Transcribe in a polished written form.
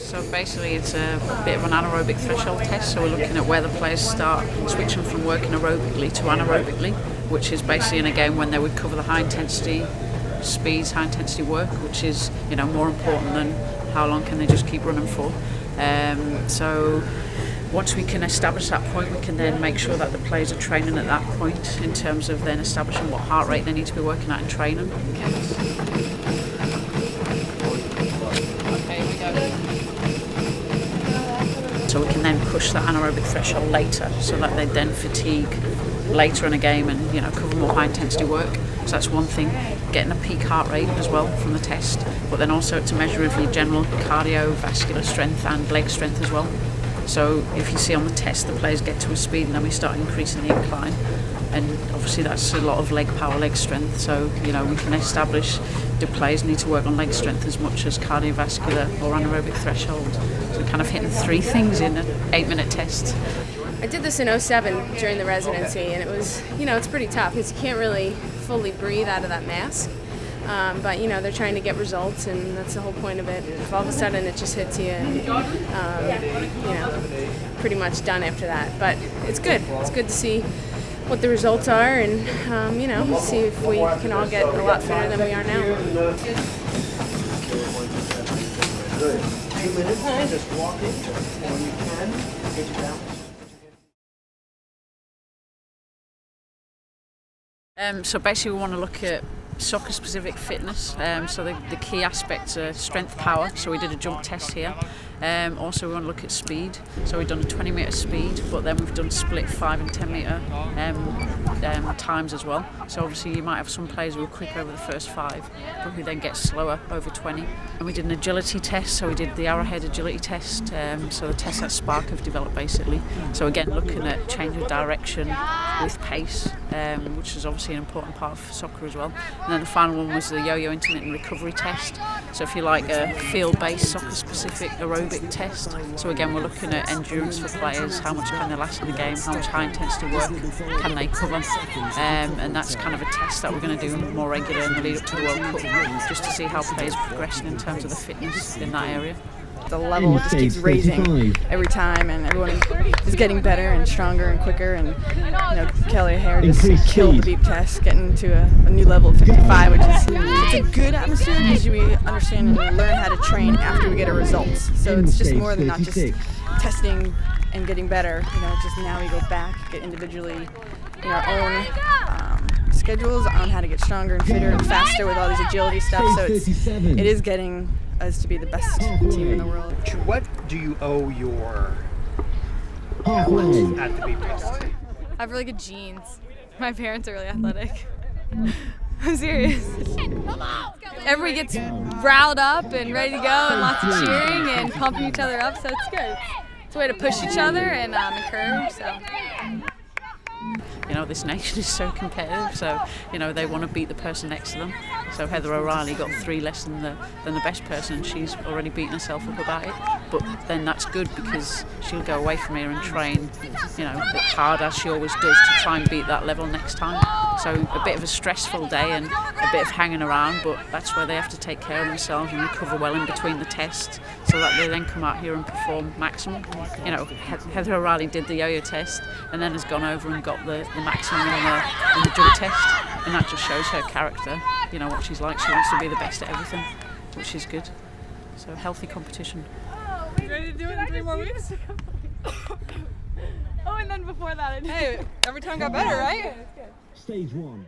So basically it's a bit of an anaerobic threshold test, so we're looking at where the players start switching from working aerobically to anaerobically, which is basically in a game when they would cover the high intensity speeds, high intensity work, which is, you know, more important than how long can they just keep running for. So once we can establish that point, we can then make sure that the players are training at that point in terms of then establishing what heart rate they need to be working at in training. Okay, here we go. So we can then push that anaerobic threshold later, so that they then fatigue later in a game and, you know, cover more high intensity work. So that's one thing, getting a peak heart rate as well from the test, but then also to measure of your general cardiovascular strength and leg strength as well. So if you see on the test the players get to a speed and then we start increasing the incline, and obviously that's a lot of leg power, leg strength, so, you know, we can establish do players need to work on leg strength as much as cardiovascular or anaerobic threshold. So kind of hitting three things in an 8-minute test. I did this in 2007 during the residency, and it was, you know, it's pretty tough because you can't really fully breathe out of that mask. But, you know, they're trying to get results, and that's the whole point of it. If all of a sudden it just hits you and, you know, pretty much done after that. But it's good. It's good to see what the results are and, you know, see if we can all get a lot fitter than we are now. 2 minutes, just walking when you can, get you down. So basically we want to look at soccer-specific fitness, so the key aspects are strength, power, so we did a jump test here. Also we want to look at speed, so we've done a 20-metre speed, but then we've done split 5 and 10-metre times as well. So obviously you might have some players who are quick over the first 5, but who then get slower over 20. And we did an agility test, so we did the Arrowhead agility test, so the test that Spark have developed basically. So again, looking at change of direction with pace, which is obviously an important part of soccer as well. And then the final one was the yo-yo intermittent recovery test. So if you like a field-based soccer-specific aerobic test. So again, we're looking at endurance for players, how much can they last in the game, how much high-intensity work can they cover. And that's kind of a test that we're going to do more regularly in the lead up to the World Cup, just to see how players are progressing in terms of the fitness in that area. The level just keeps raising every time, and everyone is getting better and stronger and quicker. And, you know, Kelly O'Hare just killed the beep test, getting to a new level of 55, which is it's a good atmosphere because we understand and learn how to train after we get our results. So it's just more than not just testing and getting better. You know, just now we go back, get individually in our own schedules on how to get stronger and fitter and faster with all these agility stuff. So it is getting us to be the best team in the world. What do you owe your athletes at the beep test? I have really good genes. My parents are really athletic. I'm serious. Everybody gets riled up and ready to go, and lots of cheering and pumping each other up, so it's good. It's a way to push each other and encourage. So. You know, this nation is so competitive, so, you know, they want to beat the person next to them. So Heather O'Reilly got 3 less than the best person, and she's already beaten herself up about it. But then that's good because she'll go away from here and train, you know, hard as she always does to try and beat that level next time. So a bit of a stressful day and a bit of hanging around, but that's where they have to take care of themselves and recover well in between the tests, so that they then come out here and perform maximum. You know, Heather O'Reilly did the yo-yo test and then has gone over and got the maximum in the jump test, and that just shows her character, you know, what she's like. She wants to be the best at everything, which is good. So healthy competition. You ready to do it in 3 more weeks? Oh, and then before that, hey, every time got better, right? Stage 1.